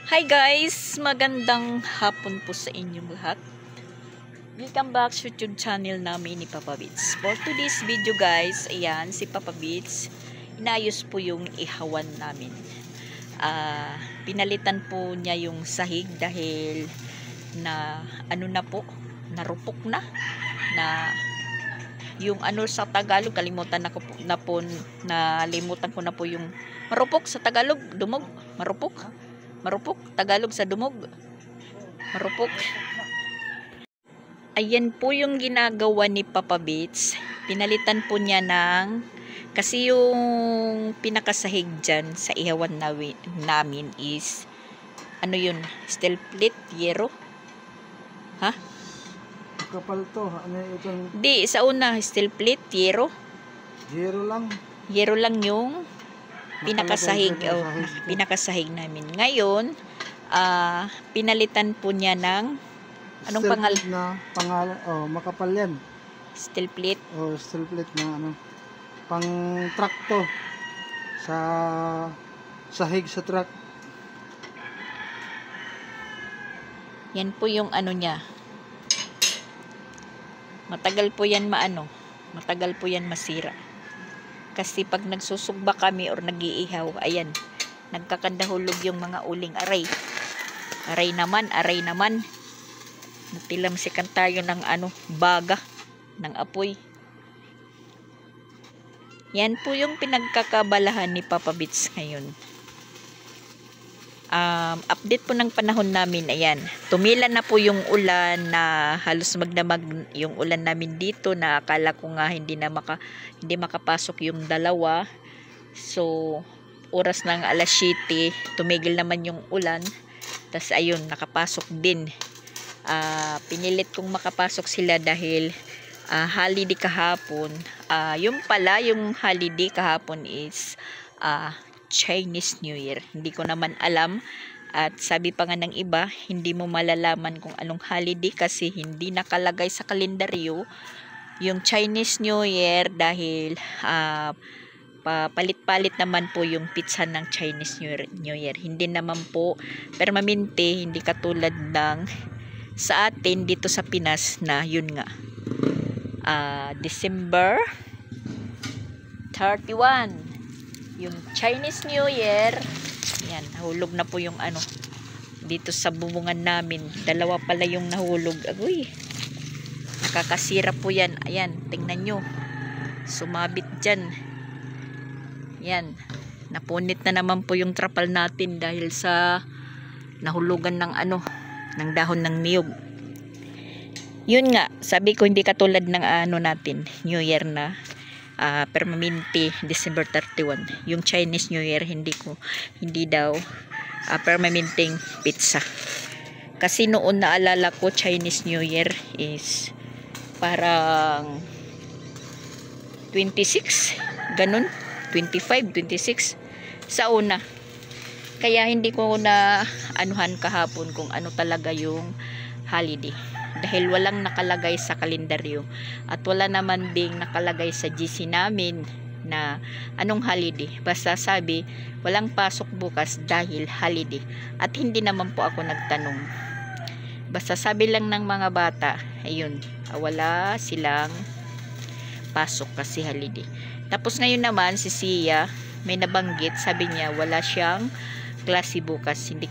Hi guys! Magandang hapon po sa inyong lahat. Welcome back sa YouTube channel namin ni Papa Beats. For today's video guys, ayan si Papa Beats. Inayos po yung ihawan namin. Pinalitan po niya yung sahig dahil na ano na po, narupok na yung ano sa Tagalog, nalimutan ko na po yung marupok sa Tagalog, dumog, marupok, Tagalog sa dumog, marupok. Ayan po yung ginagawa ni Papa Beats. Pinalitan po niya kasi yung pinakasahig dyan sa ihawan namin is, ano yun, steel plate, yero? Ha? Kapal to. Ano itong? Di, sa una, steel plate, yero? Zero lang. Yero lang yung pinakasahig, pinakasahig namin. Ngayon, pinalitan po niya ng anong pangalan? Makapal yan. Steel plate. Steel plate na ano. Pang truck to. Sa sahig sa truck. Yan po yung ano niya. Matagal po yan matagal po yan masira. Kasi pag nagsusugba kami or nag-iihaw, ayan, nagkakandahulog yung mga uling aray. Aray naman. Natilamsikan tayo ng baga, ng apoy. Yan po yung pinagkakabalahan ni Papa Beats ngayon. Update po ng panahon namin, ayan. Tumila na po yung ulan na halos magdamag yung ulan namin dito na akala ko nga hindi makapasok yung dalawa. So, oras ng alas 7, tumigil naman yung ulan. Tas ayun, nakapasok din. Pinilit kong makapasok sila dahil holiday kahapon. Yung holiday kahapon is Chinese New Year. Hindi ko naman alam. At sabi pa nga ng iba, hindi mo malalaman kung anong holiday kasi hindi nakalagay sa kalendaryo yung Chinese New Year dahil palit-palit naman po yung pizza ng Chinese New Year. Hindi naman po permanente, hindi katulad ng sa atin dito sa Pinas na yun nga. December 31 yung Chinese New Year. Yan, nahulog na po yung dito sa bubungan namin. Dalawa pala yung nahulog. Agoy, nakakasira po yan. Ayan, tingnan nyo, sumabit dyan. Yan, napunit na naman po yung trapal natin dahil sa nahulugan ng ng dahon ng niyog. Yun nga, sabi ko hindi katulad ng natin, New Year na permanente December 31. Yung Chinese New Year hindi daw permanenteng pizza. Kasi noon naalala ko Chinese New Year is parang 26, ganun, 25, 26 sa una. Kaya hindi ko na anuhan kahapon kung ano talaga yung holiday. Dahil walang nakalagay sa kalendaryo at wala naman ding nakalagay sa GC namin na anong holiday. Basta sabi, walang pasok bukas dahil holiday. At hindi naman po ako nagtanong. Basta sabi lang ng mga bata, ayun, wala silang pasok kasi holiday. Tapos ngayon naman, si Sia, may nabanggit, sabi niya, wala siyang klase bukas. Hindi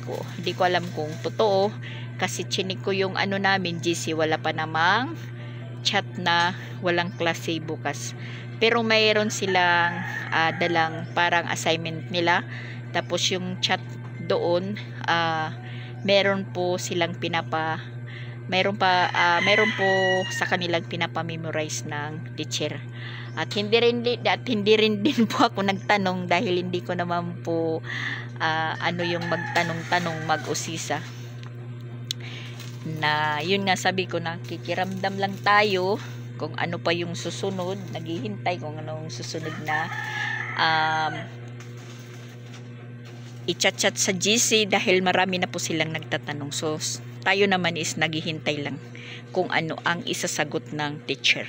ko alam kung totoo. Kasi chinik ko yung namin GC, wala pa namang chat na walang klase bukas. Pero mayroon silang dalang parang assignment nila. Tapos yung chat doon, meron po silang meron po sa kanilang pinapa-memorize ng teacher. At hindi rin din po ako nagtanong dahil hindi ko naman po yung magtanong-tanong, mag-usisa. Na yun nga, sabi ko, nakikiramdam lang tayo kung ano pa yung susunod, naghihintay kung anong susunod na i-chat-chat sa GC dahil marami na po silang nagtatanong. So tayo naman is naghihintay lang kung ano ang isasagot ng teacher.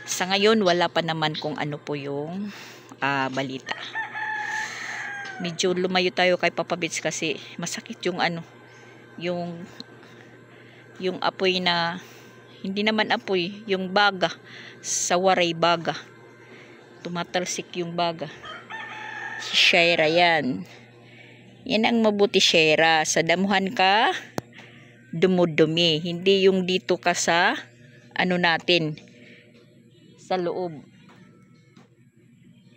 Sa ngayon wala pa naman kung ano po yung balita. medyo lumayo tayo kay Papa Bits kasi masakit yung ano, yung apoy na, hindi naman apoy, yung baga, sa waray baga. Tumatalsik yung baga. Si Shaira yan. Yan ang mabuti, Shaira. Sa damuhan ka, dumudumi. Hindi yung dito ka sa, ano natin, sa loob.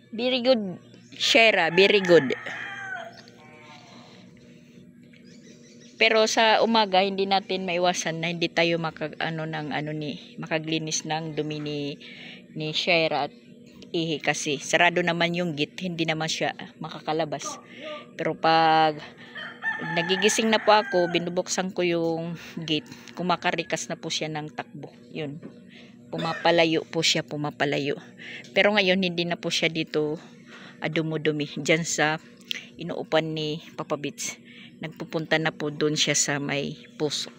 Very good, Shaira. Very good. Pero sa umaga, hindi natin maiwasan na hindi tayo makaglinis ng dumi ni Shaira at ihi kasi sarado naman yung gate, hindi naman siya makakalabas. Pero pag nagigising na po ako, binubuksan ko yung gate, kumakarikas na po siya ng takbo. Yun. Pumapalayo po siya, pumapalayo. Pero ngayon, hindi na po siya dito dumudumi. Diyan sa inuupan ni Papa Bits. Nagpupunta na po doon siya sa may puso.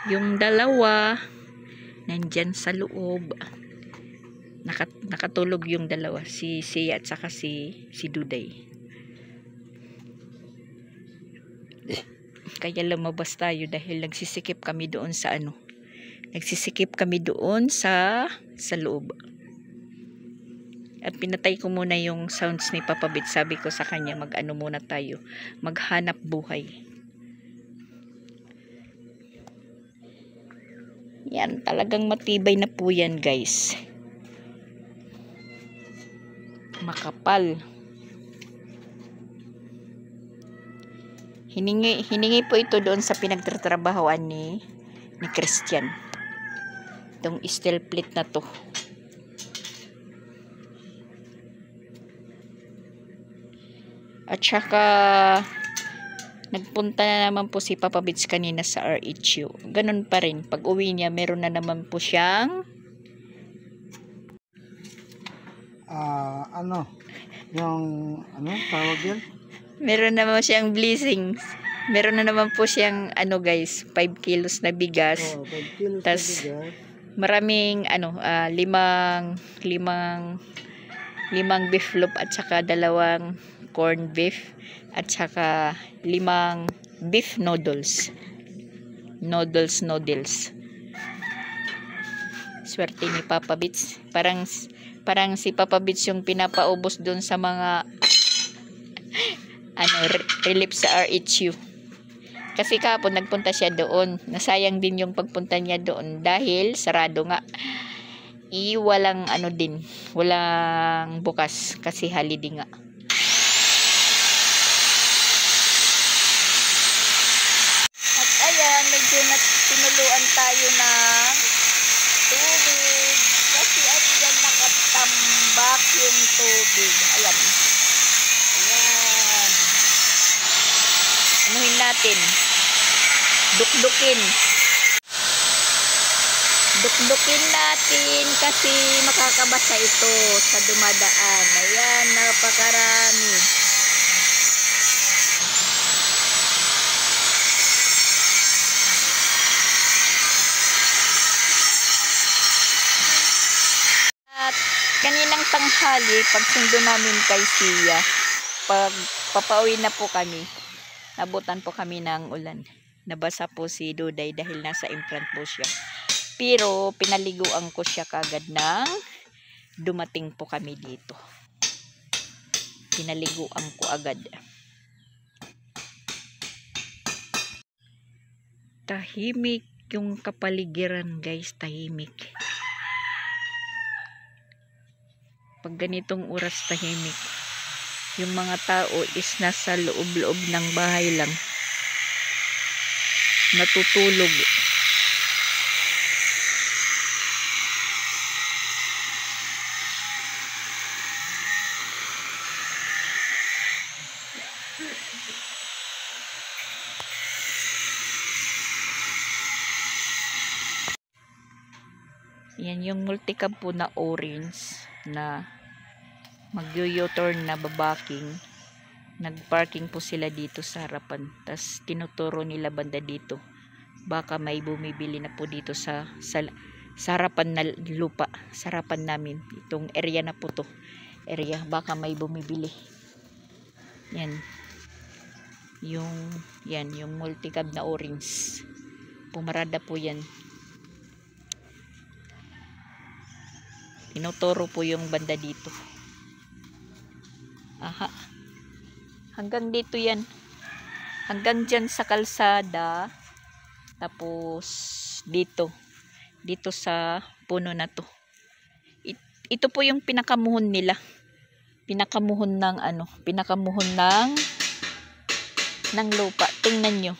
Yung dalawa, nandyan sa loob. Nakatulog yung dalawa. Si Sia at saka si Duday. Kaya lumabas tayo dahil nagsisikip kami doon sa ano. Nagsisikip kami doon sa loob. At pinatay ko muna yung sounds ni Papa Bits. Sabi ko sa kanya, mag-ano muna tayo. Maghanap buhay. Yan, talagang matibay na po yan, guys. Makapal. Hiningi po ito doon sa pinagtatrabahoan ni Christian. Itong steel plate na to. At saka nagpunta na naman po si Papa Bits kanina sa RHU. Ganun pa rin. Pag uwi niya, meron na naman po siyang tawag yan? Meron na naman siyang blessings. Meron na naman po siyang guys, 5 kilos na bigas. 5 kilos Tas, na bigas. Maraming limang beef loaf at saka 2 corn beef at saka 5 beef noodles. Noodles. Swerte ni Papa Bits. Parang si Papa Bits yung pinapaubos doon sa mga relief sa RHU. Kasi kapon nagpunta siya doon. Nasayang din yung pagpunta niya doon dahil sarado nga. Walang bukas kasi holiday nga. At ayan, medyo tinuluan tayo ng tubig kasi andyan nakatambak yung tubig. Ayan. Anuhin natin. Dukdukin natin kasi makakabasa ito sa dumadaan. Ayan, napakarami. At kaninang tanghali, pagsundo namin kay Sia, pag papauwi na po kami, nabutan po kami ng ulan. Nabasa po si Duday dahil nasa implant po siya. Pero pinaliguan ko siya kagad nang dumating po kami dito. Pinaliguan ko agad. Tahimik yung kapaligiran, guys, tahimik. Pag ganitong oras tahimik. Yung mga tao is nasa loob-loob ng bahay lang. Natutulog. Yan yung multicab po na orange na mag-u-turn na babaking. Nagparking po sila dito sa harapan. Tas tinuturo nila banda dito. Baka may bumibili na po dito sa sa harapan na lupa, sa harapan namin. Itong area na po to. Area, baka may bumibili. Yan. Yung multicab na orange. Pumarada po yan. Tinuturo po yung banda dito. Aha. Hanggang dito yan. Hanggang dyan sa kalsada. Tapos dito. Dito sa puno na to. Ito po yung pinakamuhon nila. Pinakamuhon ng pinakamuhon ng lupa. Tingnan nyo.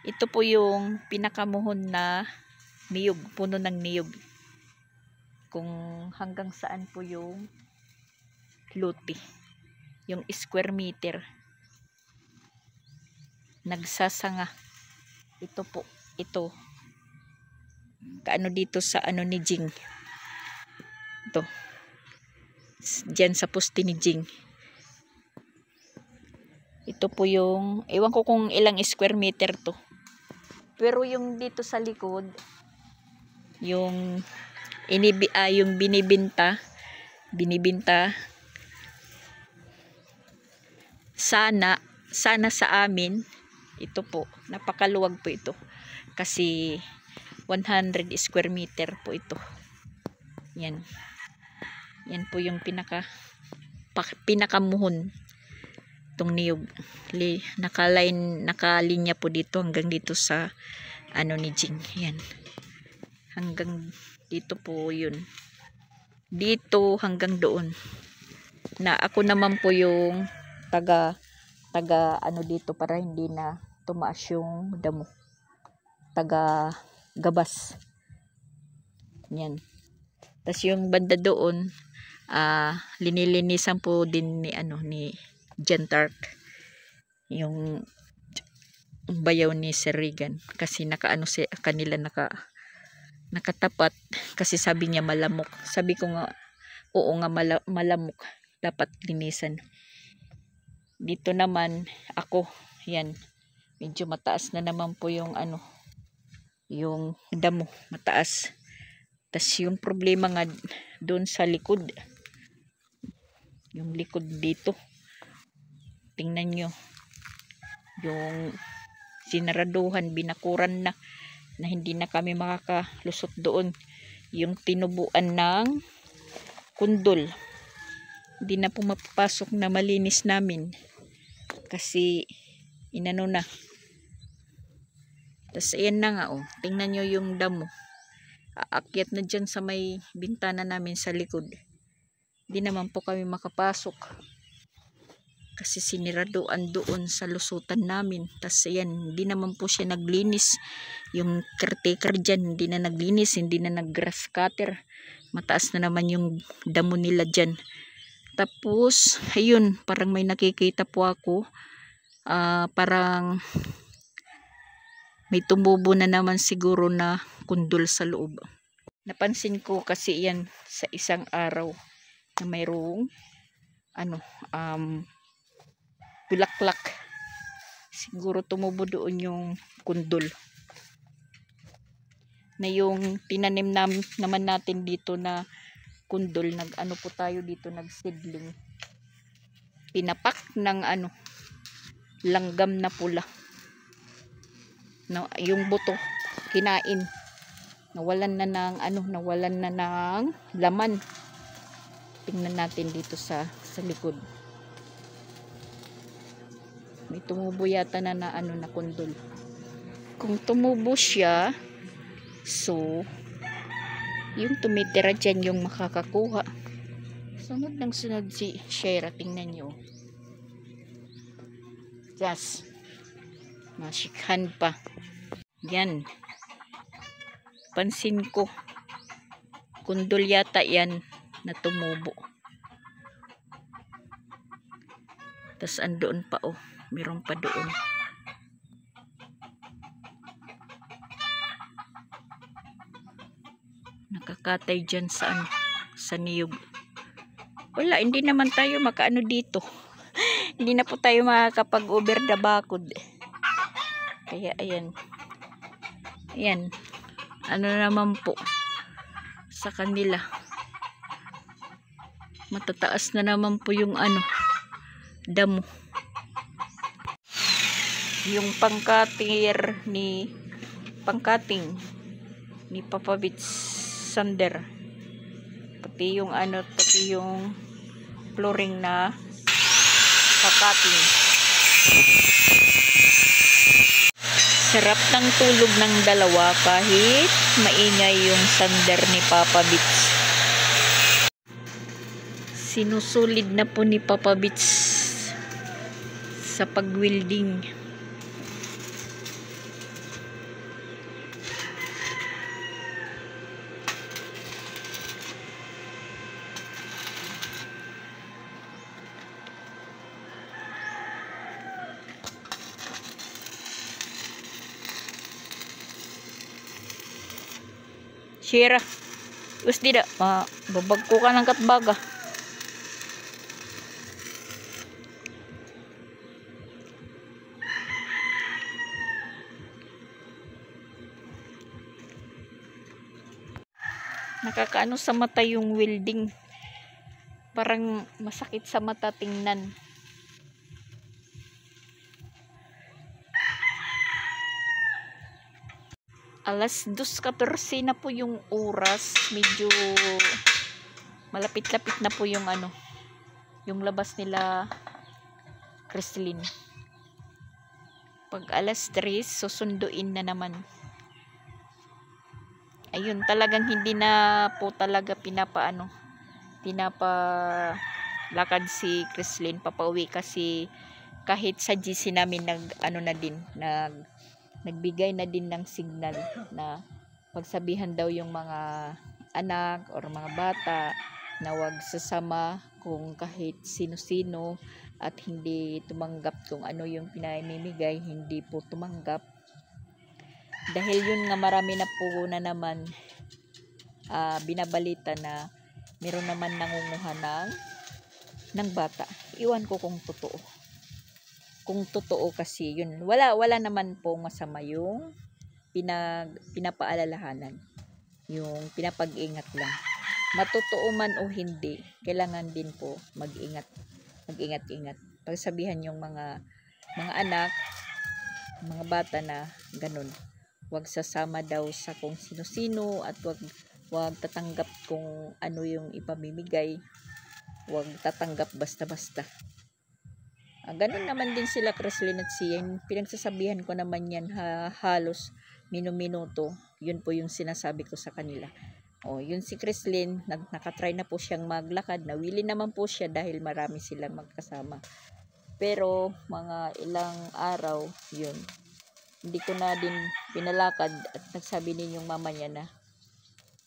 Ito po yung pinakamuhon na niyog. Puno ng niyog. Kung hanggang saan po yung luti. Yung square meter. Nagsasanga. Ito po. Ito. Kaano dito sa ni Jing. Ito. Diyan sa poste ni Jing. Ito po yung, ewan ko kung ilang square meter to. Pero yung dito sa likod, yung yung binibinta, sana sa amin, ito po, napakaluwag po ito. Kasi 100 square meter po ito. Yan. Yan po yung pinakamuhon itong niyog. Nakalinya po dito hanggang dito sa ni Jing. Yan. Hanggang dito po yun. Dito hanggang doon. Na ako naman po yung taga dito para hindi na tumaas yung damo. Taga gabas. Yan. Tapos yung banda doon, linilinisan po din ni Jan Tark. Yung bayaw ni Sir Regan. Kasi kanila nakatapat. Kasi sabi niya malamok. Sabi ko nga, oo nga malamok. Dapat linisan. Dito naman, ako, yan. Medyo mataas na naman po yung yung damo, mataas. Tas yung problema nga doon sa likod. Yung likod dito. Tingnan nyo. Yung sinaraduhan, binakuran na hindi na kami makakalusot doon. Yung tinubuan ng kundol. Hindi na po mapapasok na malinis namin. Kasi inano na. Tas ayan na nga tingnan nyo yung damo. Aakyat na dyan sa may bintana namin sa likod. Di naman po kami makapasok. Kasi siniraduan doon sa lusutan namin. Tas ayan, hindi naman po siya naglinis. Yung caretaker dyan, hindi na naglinis, hindi na nag-grass cutter. Mataas na naman yung damo nila dyan. Tapos, ayun, parang may nakikita po ako. Parang may tumubo na naman siguro na kundol sa loob. Napansin ko kasi yan sa isang araw na mayroong bulaklak. Siguro tumubo doon yung kundol. Na yung tinanim naman natin dito na kundol, po tayo dito, nagsidling. Pinapak ng langgam na pula. Yung buto kinain, nawalan na ng laman. Tingnan natin dito sa likod, may tumubo yata na kundol. Kung tumubo siya, so yung tumitira dyan yung makakakuha. Sunod ng sunod si Shera. Tingnan nyo, just masikhan pa. Yan. Pansin ko. Kundol yata yan na tumubo. Tas andoon pa meron pa doon. Nakakatay dyan sa niyog. Wala, hindi naman tayo makaano dito. Hindi na po tayo makakapag-over the bakod. Kaya ayan. Ayan. ano naman po sa kanila. Matataas na naman po yung ano, damo. Yung pangkating ni Papa Bits Sander. Pati yung ano, pati yung flooring na pakating. Sarap ng tulog ng dalawa kahit maingay yung sander ni Papa Bits. Sinusulid na po ni Papa Bits sa pag-welding. Shira, gusto da, babag ko ka ng katbaga. Nakakaano sa mata yung welding. Parang masakit sa mata tingnan. Alas 2:14 na po yung oras. Medyo malapit-lapit na po yung ano, yung labas nila Christine. Pag alas 3, susunduin na naman. Ayun, talagang hindi na po talaga pinapalakad si Christine papauwi kasi kahit sa GC namin nagbigay na din ng signal na pagsabihan daw yung mga anak or mga bata na wag sasama kung kahit sino-sino at hindi tumanggap kung ano yung pinamimigay, hindi po tumanggap. Dahil yun nga marami na po na naman binabalita na meron naman nangunguha ng bata. Iwan ko kung totoo. Kung totoo kasi yun, wala naman po masama yung pinapaalalahanan. Yung pinapag-ingat lang. Matotoo man o hindi, kailangan din po mag-ingat-ingat. Pagsabihan yung mga anak, mga bata na ganun. Huwag sasama daw sa kung sino-sino at wag tatanggap kung ano yung ipamimigay. Huwag tatanggap basta-basta. Ganun naman din sila Chrislyn at Sian. Pinagsasabihan ko naman yan halos minuto. Yun po yung sinasabi ko sa kanila. Yun si Chrislyn, nakatry na po siyang maglakad. Nawili naman po siya dahil marami silang magkasama. Pero mga ilang araw, yun. Hindi ko na din pinalakad at nagsabi din yung mama niya na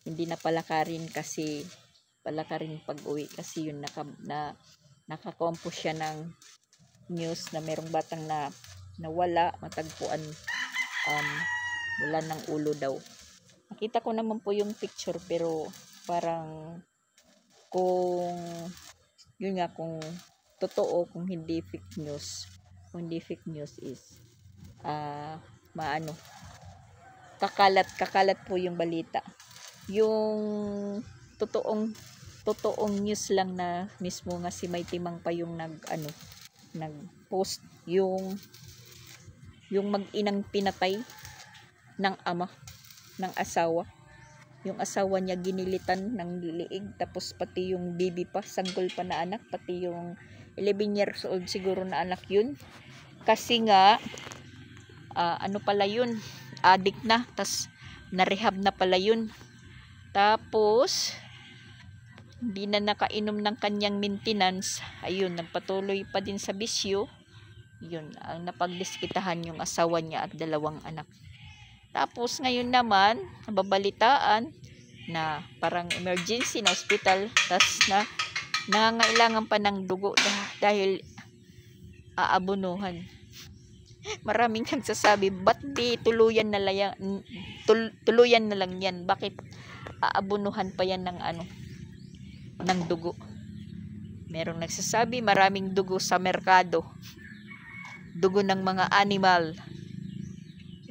hindi na palakarin pag-uwi kasi yun nakakompo siya ng news na merong batang nawala, matagpuan wala ng ulo daw. Nakita ko naman po yung picture pero parang kung yun nga kung totoo, kung hindi fake news is kakalat po yung balita. Yung totoong news lang na mismo nga si May Timang pa yung nag-post yung mag-inang pinatay ng ama ng asawa. Yung asawa niya ginilitan ng liig tapos pati yung baby pa, sanggol pa na anak, pati yung 11 years old siguro na anak yun. Kasi nga pala yun, addict na, tas na-rehab na pala yun. Tapos hindi na nakainom ng kanyang maintenance. Ayun, nagpatuloy pa din sa bisyo. Yun, ang napagdiskitahan yung asawa niya at 2 anak. Tapos ngayon naman, nababalitaan na parang emergency na hospital, tas nangangailangan pa ng dugo dahil aabunuhan. Maraming nagsasabi, ba't di tuluyan na lang yan? Bakit aabunuhan pa yan ng dugo? Merong nagsasabi, maraming dugo sa merkado. Dugo ng mga animal.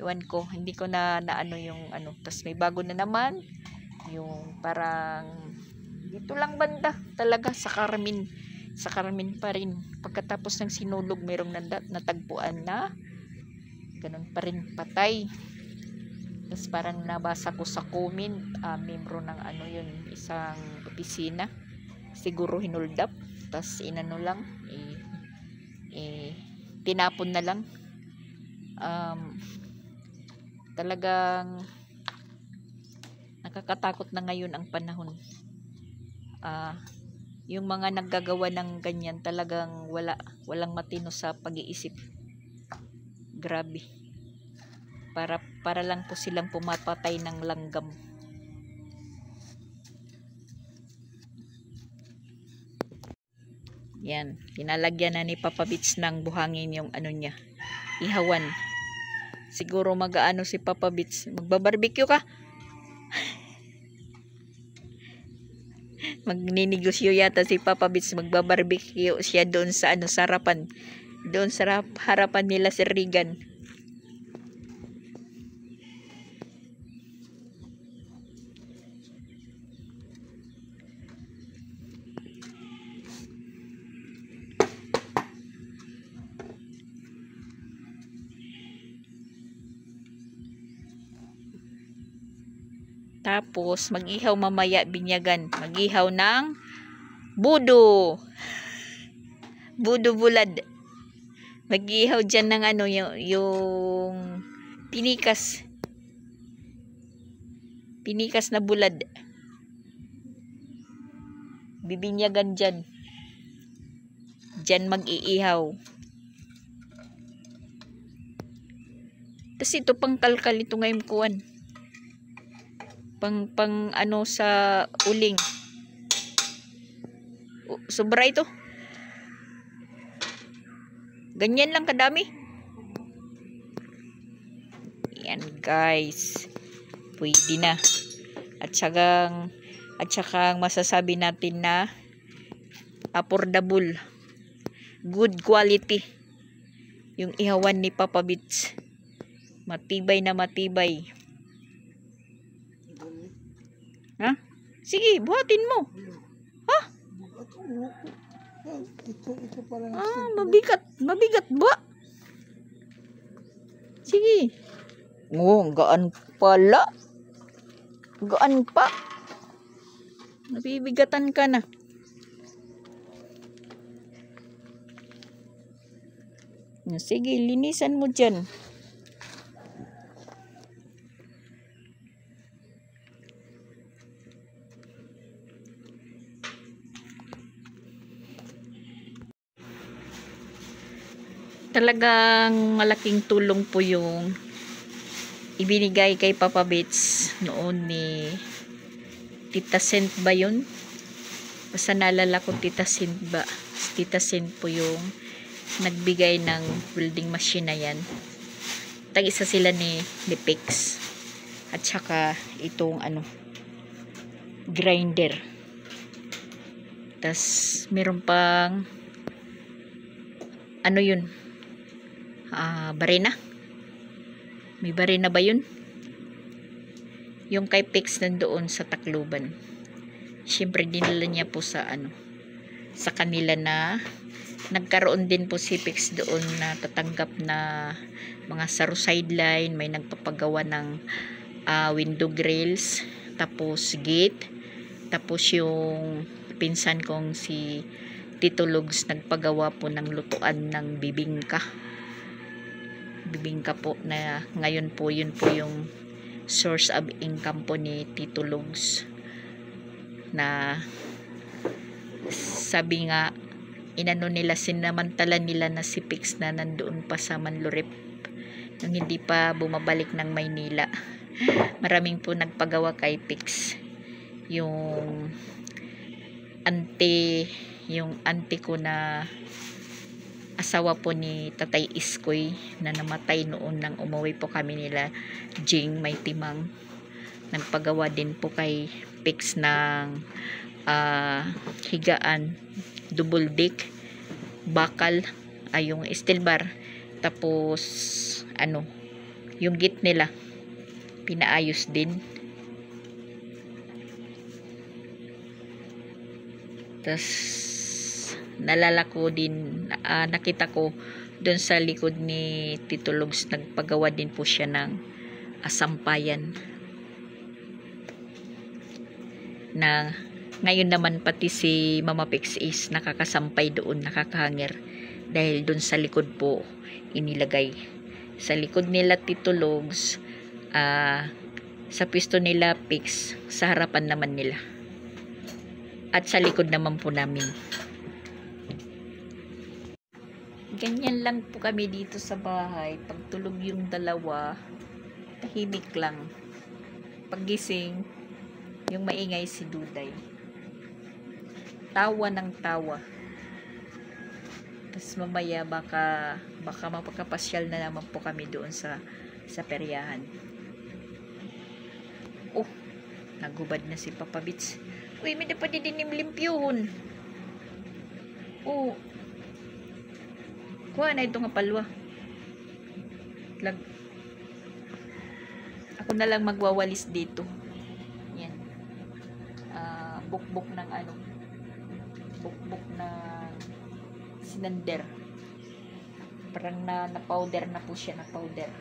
Iwan ko, hindi ko na ano yung ano. Tapos may bago na naman. Yung parang dito lang banda talaga sa Carmen. Sa Carmen pa rin. Pagkatapos ng sinulog, mayroong natagpuan na ganun pa rin patay. Tapos parang nabasa ko sa comment, membro ng ano yun, isang opisina. Siguro hinold up. Tapos inano lang, tinapon na lang. Talagang nakakatakot na ngayon ang panahon. Yung mga naggagawa ng ganyan talagang walang matino sa pag-iisip. Grabe. Para lang po silang pumapatay ng langgam. Yan, tinalagyan na ni Papa Beach ng buhangin yung ano niya, ihawan. Siguro mag-aano si Papa Beach, magbabarbecue ka. Magninegosyo yata si Papa Beach, magbabarbecue siya doon sa ano, sarapan. Doon sa harapan nila si Regan. Tapos, mag-ihaw mamaya binyagan. Mag-ihaw ng budo. Budo bulad. Mag-ihaw dyan ng ano, yung pinikas. Pinikas na bulad. Bibinyagan dyan. Dyan mag-iihaw. Tapos ito, pang kalkal ito ngayon kuwan. Pang ano sa uling. Sobra ito. Ganyan lang kadami. Yan guys. Pwede na. At saka masasabi natin na affordable. Good quality. Yung ihawan ni Papa Beach. Matibay na matibay. Ha? Sige, buhatin mo. Ha? Ito pala. Mabigat ba? Sige. Gaan pala. Gaan pa. Nabibigatan ka na. Sige, linisan mo dyan. Talagang malaking tulong po yung ibinigay kay Papa Beach noon ni Tita Sent ba yun? Basta naalala ko Tita Sent ba? Tita Sent po yung nagbigay ng welding machine na yan. Tag-isa sila ni Pix. At saka itong ano, grinder. Tas meron pang ano yun? Barena. May barena ba yun? Yung kay Pix nandoon sa Tacloban. Siyempre dinala niya po sa ano, sa kanila na nagkaroon din po si Pix doon na tatanggap na mga saro sideline, may nagpapagawa ng window grills, tapos gate, tapos yung pinsan kong si Tito Lugs nagpagawa po ng lutuan ng bibingka po na ngayon po yun po yung source of income po ni Tito Lugs, na sabi nga inano nila, sinamantala nila na si Pix na nandoon pa sa Manlurip nung hindi pa bumabalik ng Maynila. Maraming po nagpagawa kay Pix. Yung auntie ko na asawa po ni Tatay Iskoy na namatay noon nang umuwi po kami nila Jing may timang, nagpagawa din po kay Pix ng higaan, double deck, bakal, yung steel bar, tapos ano, Yung gate nila, pinaayos din. Tas nalala ko din, nakita ko doon sa likod ni Tito Lugs, nagpagawa din po siya ng sampayan na ngayon naman pati si Mama Pix is nakakasampay doon, nakakahanger dahil doon sa likod po inilagay. Sa likod nila Tito Lugs, sa pwesto nila Pix, sa harapan naman nila. At sa likod naman po namin. Ganyan lang po kami dito sa bahay. Pagtulog yung dalawa, tahimik lang. Paggising, yung maingay si Duday. Tawa ng tawa. Tapos mamaya baka mapagkapasyal na naman po kami doon sa peryahan. Oh, nagubad na si Papa Bits. Uy, may dapat din limpyuhon. Oh. Kuha na ito nga palwa. Ako na lang magwawalis dito. Yan. Bukbok ng ano. Bukbok ng sinander. Parang na powder na po siya, na powder.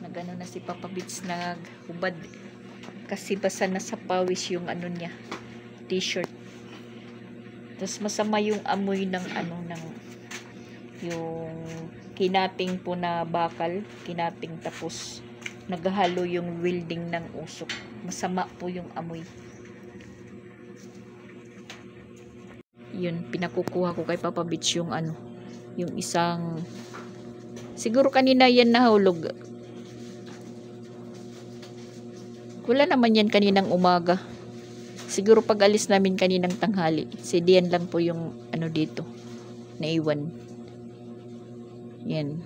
Nagano na si Papa Bits, naghubad. Kasi basa na sa pawis yung ano niya, t-shirt. Tapos masama yung amoy ng yung kinating po na bakal, kinating tapos naghahalo yung welding ng usok. Masama po yung amoy. Yun, pinakukuha ko kay Papa Bits yung yung isang, siguro kanina yan nahulog. Wala naman yan kaninang umaga. Siguro pag alis namin kaninang tanghali. Si Dian lang po yung dito. Naiwan. Yan.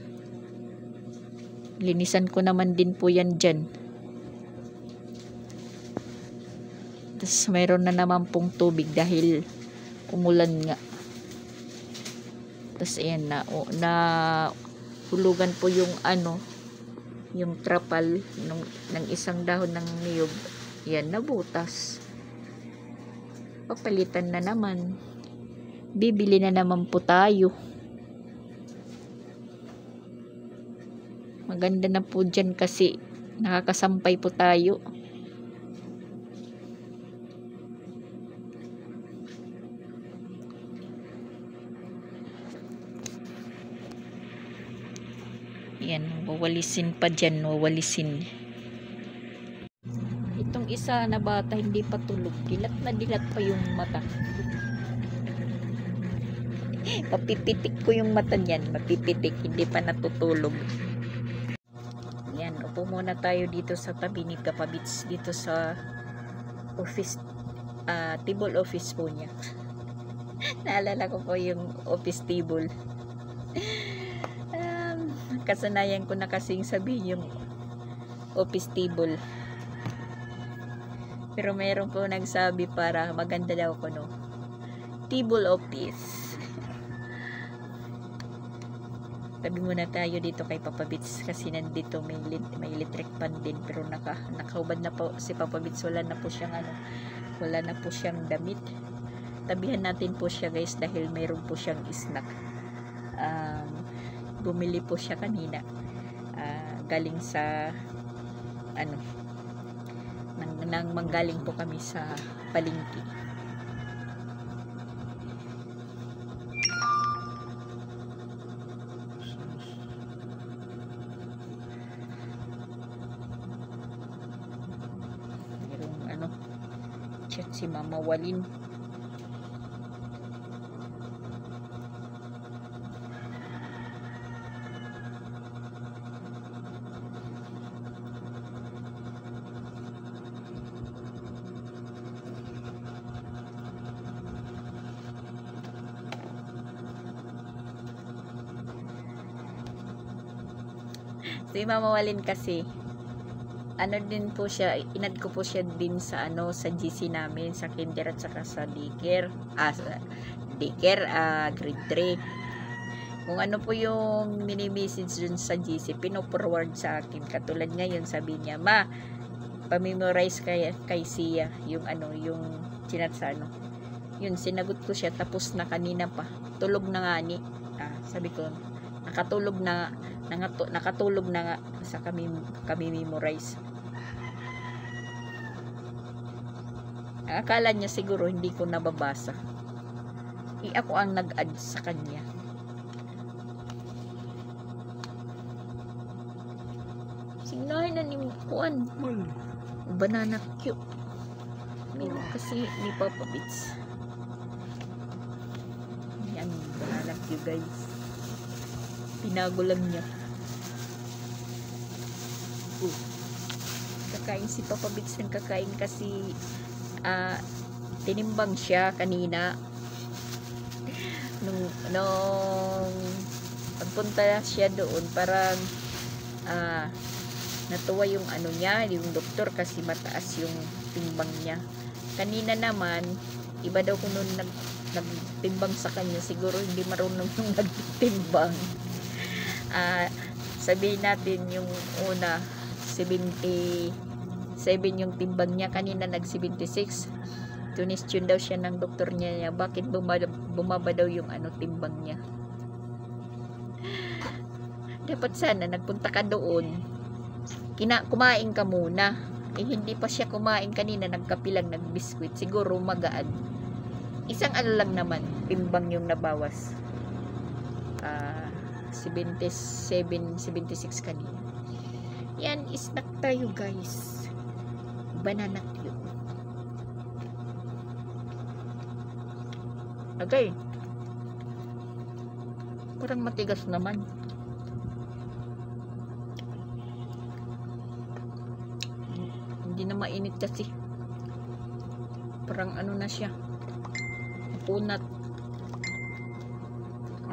Linisan ko naman din po yan dyan. Tapos mayroon na naman pong tubig dahil umulan nga. Tapos ayan na hulugan po yung yung trapal ng isang dahon ng niyog. Yan, nabutas. Papalitan na naman. Bibili na naman po tayo. Maganda na po dyan kasi nakakasampay po tayo. Yan, wawalisin pa dyan, wawalisin. Itong isa na bata hindi pa tulog, dilat na dilat pa yung mata. Mapipitik ko yung mata niyan, mapipitik, hindi pa natutulog. Yan, upo muna tayo dito sa tabi ni Papa Bits, dito sa office, table office po niya. Naalala ko po yung office table. Kasanayan ko na kasing sabihin yung office table. Pero meron po nagsabi para maganda daw ko, no? Table office. Tabi muna tayo dito kay Papa Bits kasi nandito may electric fan din, pero nakahubad na po si Papa Bits. Wala na po siyang damit. Tabihan natin po siya, guys, dahil mayroon po siyang snack. Bumili po siya kanina, galing sa nang manggaling po kami sa palengke. Merong chat si Mama Walin. Si Mama Walin kasi din po siya, inad ko po siya din sa sa GC namin, sa kinder at saka sa daycare, grade 3. Kung ano po yung mini-message dun sa GC, pino-forward sa akin. Katulad ngayon, sabi niya, ma, pamemorize kay Sia yung yung chinat sa yun, sinagot ko siya, tapos na kanina pa, tulog na nga ni, sabi ko, nakatulog na nga sa kami memorize. Akala niya siguro hindi ko nababasa, ako ang nag-add sa kanya. Signahin na ni Kuan banana cute. Meron kasi ni Papa Beats. Yan, banana cute guys. Pinago lang niya. Kakain si Papa Beats ng kakain kasi tinimbang siya kanina. Nung pagpunta siya doon, parang natuwa yung niya, yung doktor, kasi mataas yung timbang niya. Kanina naman, iba daw kung noon nagtimbang sa kanya, siguro hindi marunong yung nagtimbang. Sabihin natin yung una 77 yung timbang niya, kanina nag 76. Tunistyon daw siya ng doktor niya, bakit bumaba daw yung timbang niya. Dapat sana nagpunta ka doon, kumain ka muna. Hindi pa siya kumain kanina, nagkapilang, nagbiskwit, siguro magaan. Isang lang naman, timbang yung nabawas. 77, 76 kanina. Yan, snack tayo guys. Banana cute. Okay. Parang matigas naman. Hindi na mainit kasi. Parang na siya. Punat.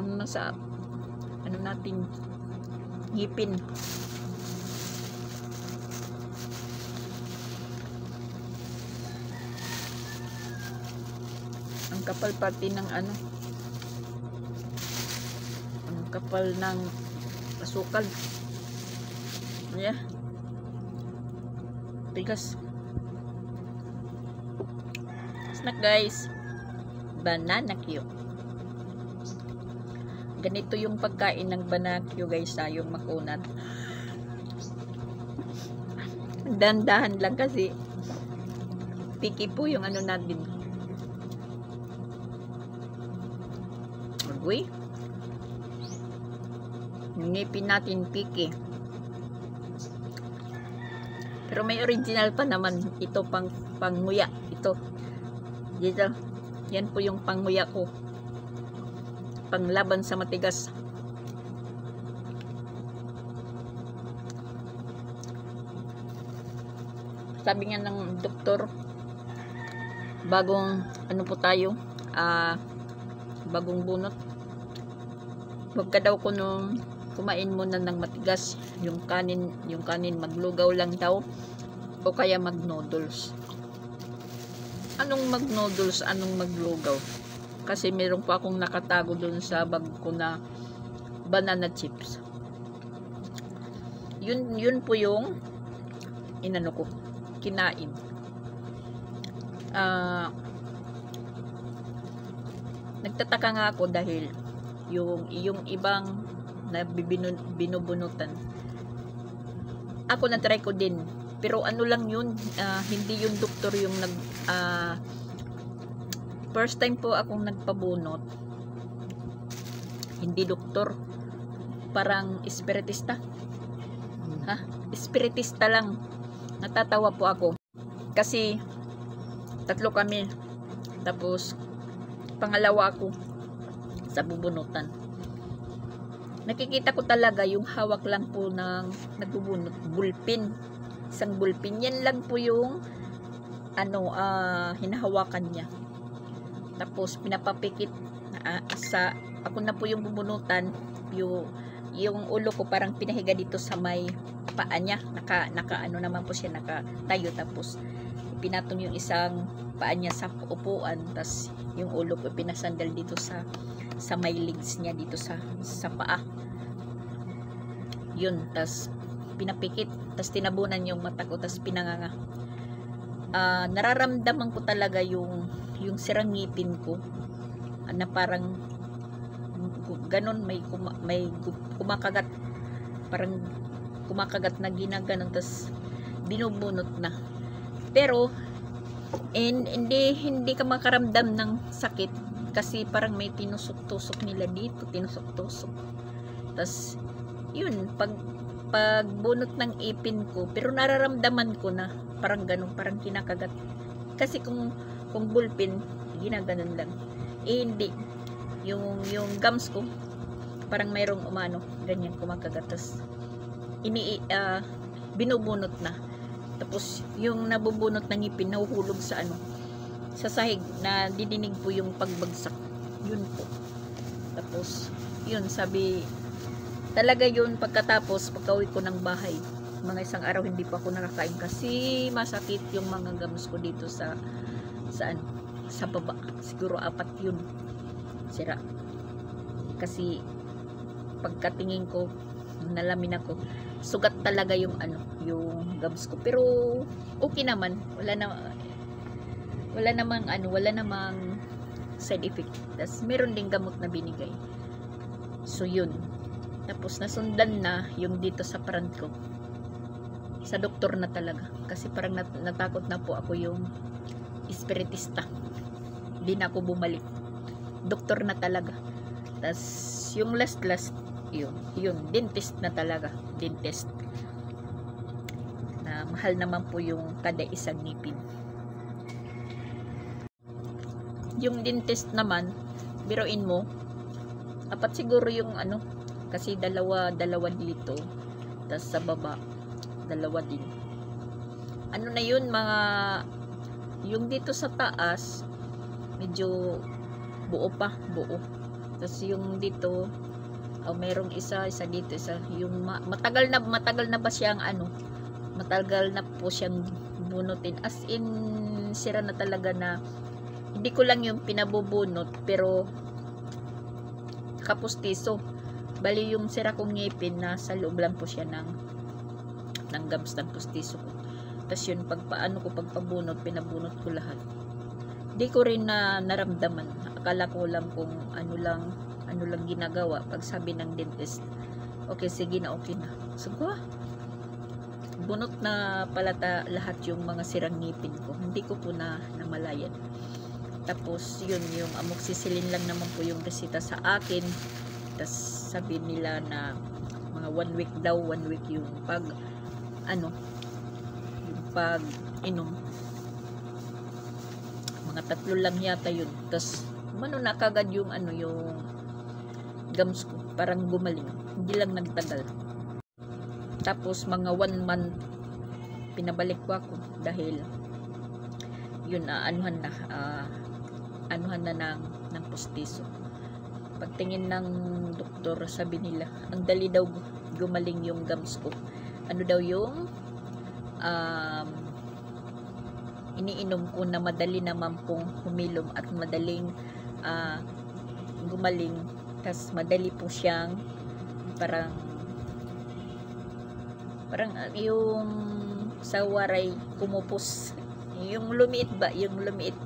Na sa natin ngipin. Ang kapal pati ng ang kapal ng asukal. Yeah. Tigas. Snack guys. Banana cute. Ganito yung pagkain ng banana cute guys, yung makunat. Dandahan lang kasi picky po yung natin. Uy. Ngipin natin picky. Pero may original pa naman. Ito panguya. Ito. Dito. Yan po yung panguya ko. Panglaban sa matigas. Sabi nga ng doktor, bagong po tayo, bagong bunot. Huwag ka daw kumain muna ng matigas, yung kanin maglugaw lang daw, o kaya mag noodles. Anong mag noodles, anong maglugaw? Kasi meron pa akong nakatago dun sa bag ko na banana chips. Yun po yung ko kinain. Nagtataka nga ako dahil yung ibang na binubunutan, ako na-try ko din, pero lang yun, hindi yung doktor yung first time po akong nagpabunot, hindi doktor, parang espiritista. Espiritista lang. Natatawa po ako kasi 3 kami, tapos pangalawa ako sa bubunutan. Nakikita ko talaga yung hawak lang po ng nagbubunot, bulpin, isang bulpin, yan lang po yung hinahawakan niya, tapos pinapapikit sa ako na po yung bubunutan, yung ulo ko parang pinahiga dito sa may paa niya, naka naman po siya, nakatayo, tapos pinatong yung isang paa niya sa upuan, tas yung ulo ko pinasandal dito sa may legs niya dito sa paa. Yun, tas pinapikit, tas tinabunan yung mata ko, tas pinanganga. Nararamdaman ko talaga yung sirang ngipin ko, na parang ganon, may kumakagat, parang kumakagat na ginaganon, tas binubunot na. Pero hindi ka makaramdam ng sakit kasi parang may tinusok-tusok nila dito, tinusok-tusok. Tas yun, pag bunot ng ipin ko, pero nararamdaman ko na parang ganun, parang kinakagat. Kasi kung ballpen, ginaganon lang. Hindi. Yung gums ko, parang mayroong umano, ganyan, kumakagat. Tas binubunot na. Tapos yung nabubunot ng ipin, nahuhulog sa sa sahig, na didinig po yung pagbagsak. Yun po. Tapos yun, sabi talaga yun, pagkatapos pagka-uwi ko ng bahay, mga isang araw hindi pa ako nakakain kasi masakit yung mga gums ko dito sa baba. Siguro 4 yun sira. Kasi pagkatingin ko, nalamin ako, sugat talaga yung yung gums ko. Pero okay naman, wala namang side effect. Tas meron ding gamot na binigay. So yun. Tapos nasundan na yung dito sa parant ko, sa doktor na talaga, kasi parang natakot na po ako yung espiritista. Hindi na ako bumalik, doktor na talaga. Tas yung last yun dentist na talaga, dentist na mahal naman po yung kada isang ngipin. Yung dentist naman, biruin mo, 4 siguro yung kasi dalawa dito, tas sa baba 2 din. Na yun, mga yung dito sa taas medyo buo. Tas yung dito, merong isa dito, yung matagal na ba siyang matagal na po siyang bunutin, as in sira na talaga, na hindi ko lang yung pinabubunot, pero kapustiso. Bali yung sira kong ngipin, nasa loob lang po siya ng gums ng pustiso ko. Tapos yun, pagpabunot, pinabunot ko lahat. Hindi ko rin naramdaman. Akala ko lang kung ano lang ginagawa. Pag sabi ng dentist, okay, sige na, okay na. So, bunot na pala lahat yung mga sirang ngipin ko. Hindi ko po namalayan. Tapos yun, yung amoxicillin lang naman po yung resita sa akin. Tapos sabi nila na mga 1 week daw, 1 week yung yung pag inom. Mga 3 lang yata yun. Tapos na kagad yung yung gums ko, parang gumaling. Hindi lang nagtagal. Tapos mga 1 month pinabalik ko ako dahil yun, anuhan na ng pustiso. Pagtingin ng doktor, sabi nila, ang dali daw gumaling yung gums ko. Daw yung iniinom ko, na madali naman pong humilom at madaling gumaling. Tas madali po siyang parang yung sa waray kumupos. Yung lumiit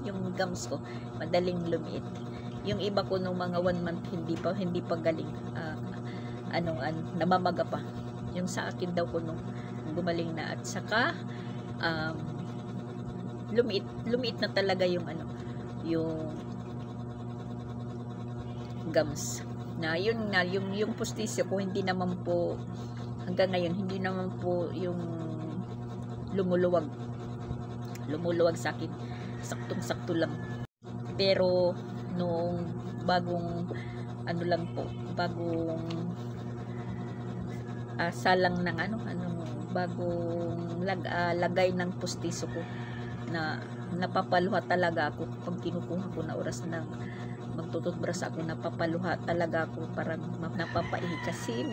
yung gums ko, madaling lumiit. Yung iba ko nung mga 1 month hindi pa galing, namamaga pa. Yung sa akin daw ko nung gumaling na, at saka lumiit na talaga yung yung gums. Yung pustiso ko, hindi naman po hanggang ngayon, hindi naman po yung lumuluwag sa akin, saktong-sakto lang. Pero nung bagong salang ng bagong lagay ng pustiso ko, na napapaluha talaga ako pag kinukuha ko na oras ng magtututbrush ako, napapaluha talaga ako, parang napapaihi kasi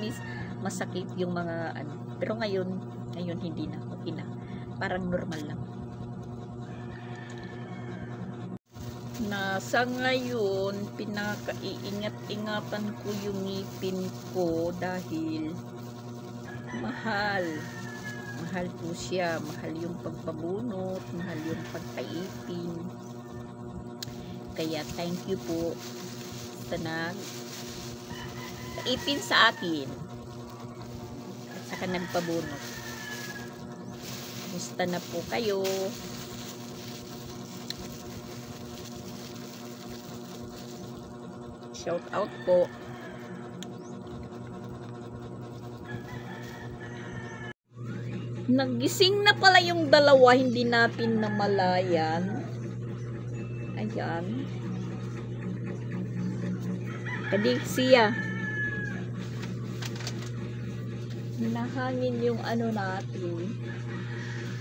masakit yung mga pero ngayon hindi na, okay na, parang normal lang. na sa ngayon pinakaiingat-ingatan ko yung ngipin ko dahil mahal po siya, mahal yung pagpabunot, mahal yung pagpaipin. Kaya thank you po sa nagpaipin sa akin at saka nagpabunot. Musta na po kayo? Shout out po. Nagising na pala yung dalawa, hindi natin namalayan. Ayan. Kadiksi hinahangin yung ano natin.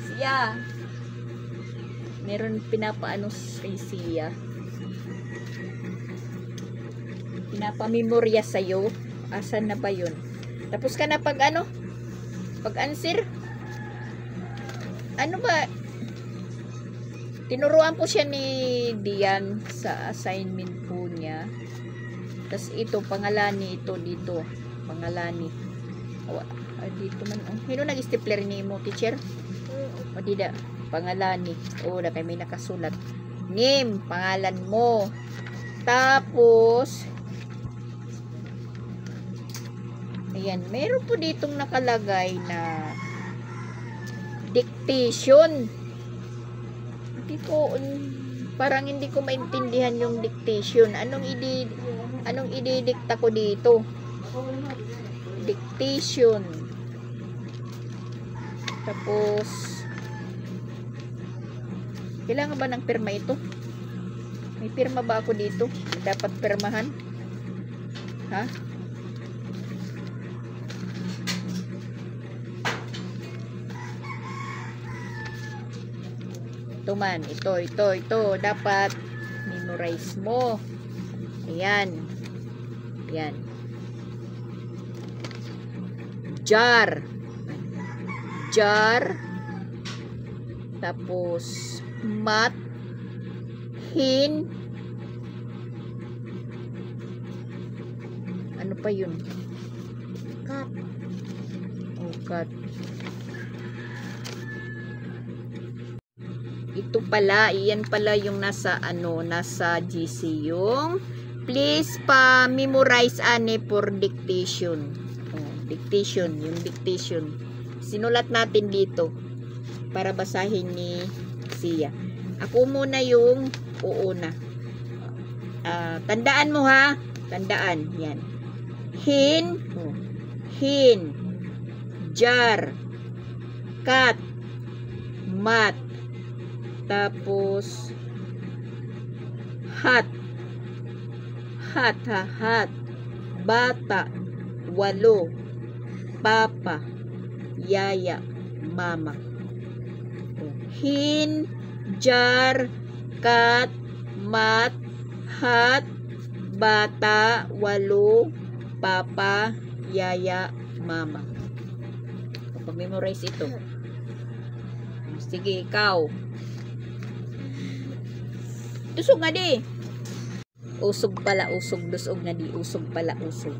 Siya. Meron pinapaano kay Siya. Pinapamemorya sa'yo. Asan na ba yun? Tapos ka na pag ano? Pag answer? Ano ba? Tinuruan po siya ni Dian sa assignment po niya. Tapos ito, pangalani ito dito. Pangalani. Dito man. Sino nag-stapler ni mo, teacher? O dida. Pangalani. O, na may nakasulat. Name, pangalan mo. Tapos, ayan, meron po ditong nakalagay na dictation. Parang hindi ko maintindihan yung dictation. Anong ididikta ko dito? Dictation. Tapos, kailangan ba ng pirma ito? May pirma ba ako dito? Dapat pirmahan? Ha? Ito man, ito. Dapat memorize mo. Ayan. Ayan. Jar. Tapos, mat. Hin. Ano pa yun? Cut. Oh, cut. Ito pala, iyan pala yung nasa GC yung please memorize for dictation. Oh, dictation, yung dictation. Sinulat natin dito para basahin ni Siya. Ako muna yung uuna. Tandaan mo ha. Tandaan. Yan. Hin. Jar. Cat. Mat. Tapos hat. Bata. Walo. Papa. Yaya. Mama. Hin, jar, cat, mat, hat, bata, walo, papa, yaya, mama. Pag-memorize ito. Sige, ikaw. Usog nga di. Usog pala, usog. Dusog nga di. Usog pala, usog.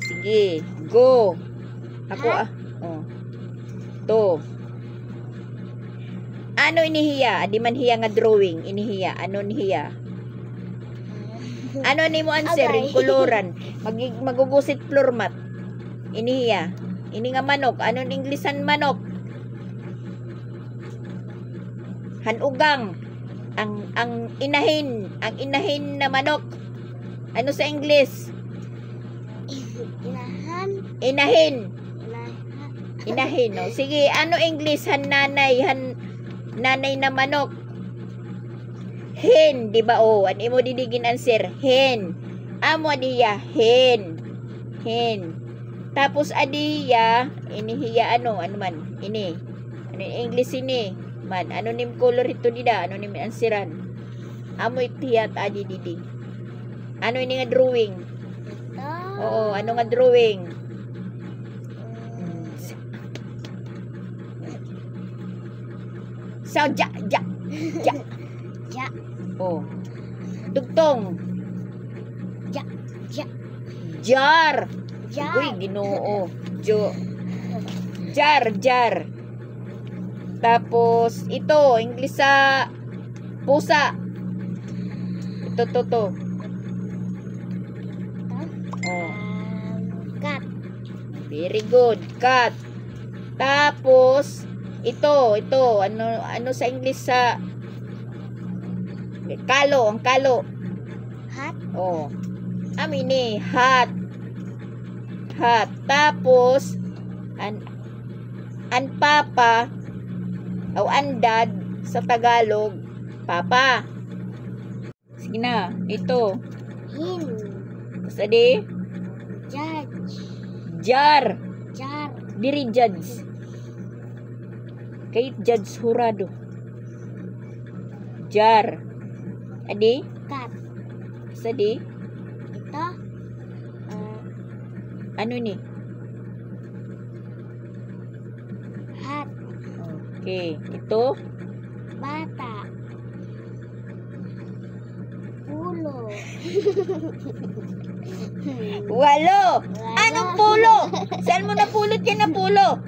Sige, go. Ako oh. To. Ano inihiya? Di man hiya nga drawing. Inihiya. Ano nihiya? Ano ni mo answer? Okay. Koloran. Magugusit floor mat. Inihiya. Ini nga manok. Anong Inglesan manok? Hanugang. Ang inahin. Ang inahin na manok. Ano sa Ingles? Inahin. Inahin, no? Sige, ano English? Nanay na manok. Hen, di ba? Oh, ano mo didigin answer? Hen. Amo diya, hen. Tapos adiya, inihiya ano man? Ini. Ano English ini? Man, ano nim color ito dida? Ano nim answeran? Amo itiyat adi didi. Ano ini nga drawing? Oo, ano nga drawing? So, ja. Oh. Dugtong. Ja. Jar. Jar. Uy, Ginoo. Jar. Tapos, ito, English sa pusa. Ito. Oh. Cat. Very good. Cat. Tapos, ito. Ano sa English sa kalo, ang kalo. Hat. Oh. Amini, hat. Tapos, an papa, o andad, sa Tagalog, papa. Sige na, ito. Hin. Sadi, Judge. jar. Jar. Diri judge. Kay judge hurado. Jar. Adi, Cat. sadi, Ito. ano ni? Hat. Okay, ito. Bata. Pulo. Walo. Anong pulo? Saan mo napulot yan na pulo?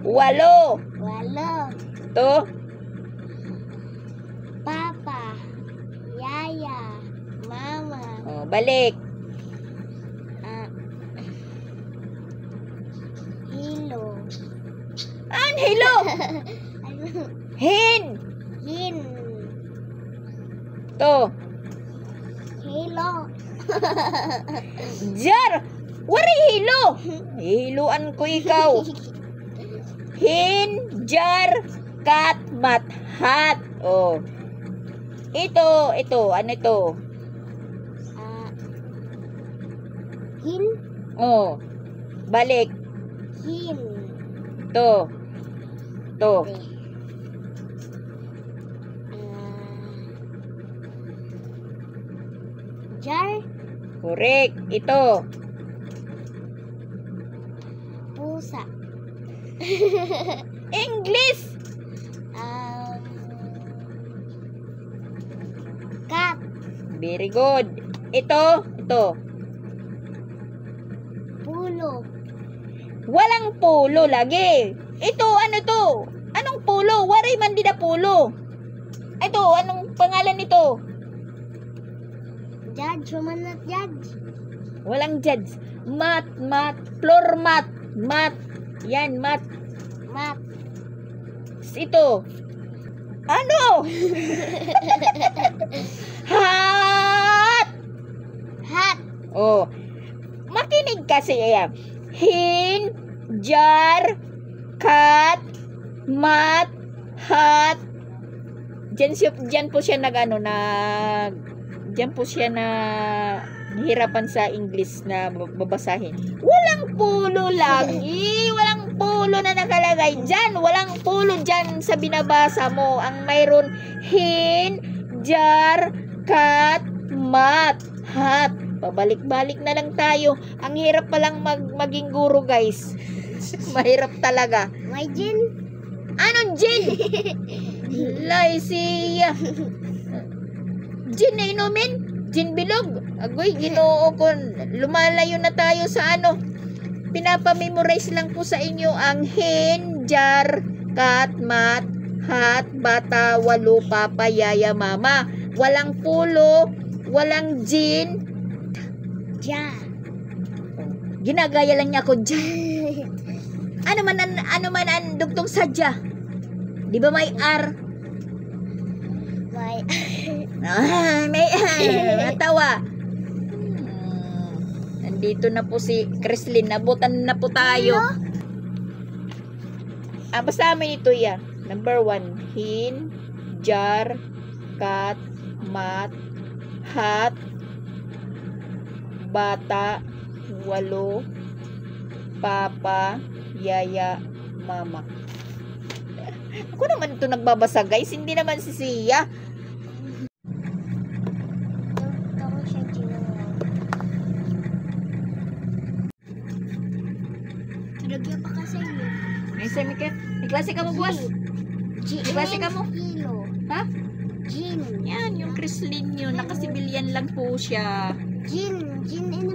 Walo. Walo. Ito. Papa. Yaya. Mama. Oh, balik. Hilo. Hello. Ano? Hin. Hin. To. Hilo. Jar. Wari hilo. Hiluan ko ikaw. Hin, jar, kat, mat, hat. Oh. Ito. Ano ito? Hin. Oh. Balik. Hin. To. Jar. Correct. Ito. Pusa. English. Cat. Very good. Ito. Pulo. Walang pulo lagi. Ito, ano to? Anong pulo? Waray man di na pulo. Ito, anong pangalan nito? Judge. Human not judge. Walang judge. Mat. Floor mat. Mat. Yan, mat. Mat. Ito. Ano? Hat. Hat. Oh. Makinig kasi ayan. Hin, jar, cat, mat, hat. Diyan po siya diyan po siya na hirapan sa English na babasahin. Walang pulo lang. Walang pulo na nakalagay dyan. Walang pulo dyan sa binabasa mo. Ang mayroon hin, jar, cat, mat, hat. Pabalik-balik na lang tayo. Ang hirap palang maging guro, guys. Mahirap talaga. May gin. Anong gin? Lysia. Gin na inumin? Gin bilog? Agoy, Ginoo ko. Lumalayo na tayo sa ano. Pinapamemorize lang po sa inyo ang hen, jar, cat, mat, hat, bata, walo, papa, yaya, mama. Walang pulo, walang gin. Ja. Ginagaya lang niya ako dyan. Ano man ang dugtong sadya? Di ba may R? May. May natawa. Nandito na po si Chrislyn. Nabutan na po tayo. Basta may ito yan. Number 1. Hin, jar, cat, mat, hat, bata, walo, papa, yaya, mama. Ako naman ito nagbabasa, guys. Hindi naman si Sia. Tawag siya ginawa. Pinagyan pa kasi yun. May semiket. May klase ka mo, boss? May klase ka mo? Kilo. Ha? Jin. Yan, yung Chrislyn yun. Nakasibilyan lang po siya. Jin. Jin in